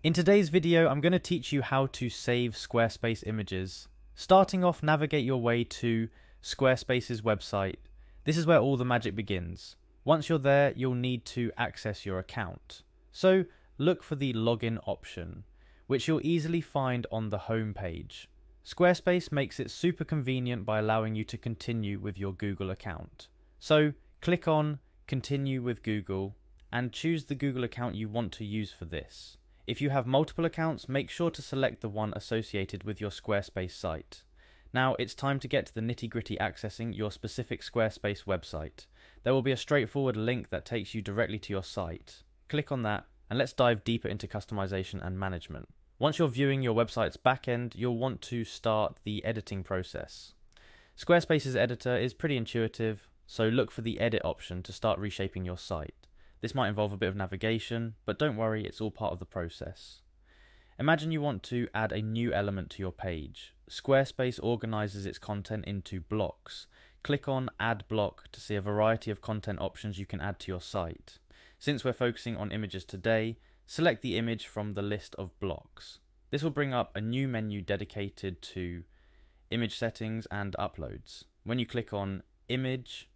In today's video, I'm going to teach you how to save Squarespace images. Starting off, navigate your way to Squarespace's website. This is where all the magic begins. Once you're there, you'll need to access your account. So look for the login option, which you'll easily find on the home page. Squarespace makes it super convenient by allowing you to continue with your Google account. So click on Continue with Google and choose the Google account you want to use for this. If you have multiple accounts, make sure to select the one associated with your Squarespace site. Now it's time to get to the nitty-gritty accessing your specific Squarespace website. There will be a straightforward link that takes you directly to your site. Click on that and let's dive deeper into customization and management. Once you're viewing your website's backend, you'll want to start the editing process. Squarespace's editor is pretty intuitive, so look for the edit option to start reshaping your site. This might involve a bit of navigation, but don't worry, it's all part of the process. Imagine you want to add a new element to your page. Squarespace organizes its content into blocks. Click on Add Block to see a variety of content options you can add to your site. Since we're focusing on images today, select the image from the list of blocks. This will bring up a new menu dedicated to image settings and uploads. When you click on Image,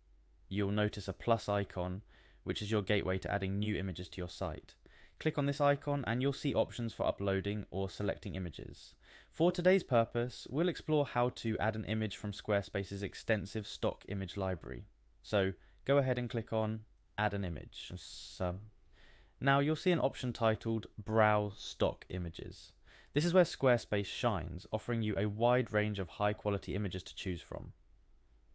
you'll notice a plus icon, which is your gateway to adding new images to your site. Click on this icon and you'll see options for uploading or selecting images. For today's purpose, we'll explore how to add an image from Squarespace's extensive stock image library. So go ahead and click on Add an Image. Now you'll see an option titled Browse Stock Images. This is where Squarespace shines, offering you a wide range of high quality images to choose from.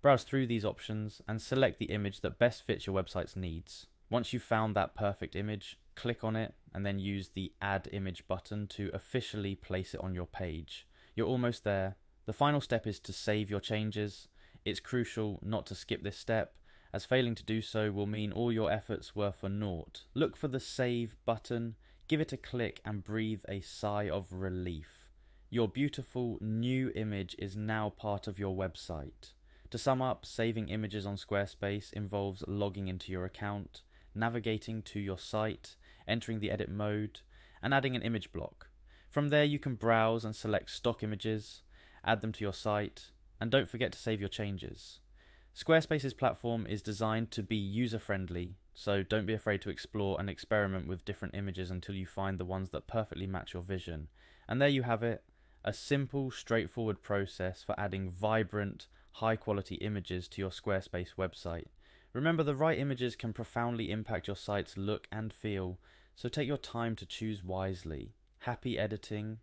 Browse through these options and select the image that best fits your website's needs. Once you've found that perfect image, click on it and then use the Add Image button to officially place it on your page. You're almost there. The final step is to save your changes. It's crucial not to skip this step, as failing to do so will mean all your efforts were for naught. Look for the Save button, give it a click and breathe a sigh of relief. Your beautiful new image is now part of your website. To sum up, saving images on Squarespace involves logging into your account, navigating to your site, entering the edit mode, and adding an image block. From there you can browse and select stock images, add them to your site, and don't forget to save your changes. Squarespace's platform is designed to be user-friendly, so don't be afraid to explore and experiment with different images until you find the ones that perfectly match your vision. And there you have it, a simple, straightforward process for adding vibrant, high-quality images to your Squarespace website. Remember, the right images can profoundly impact your site's look and feel, so take your time to choose wisely. Happy editing,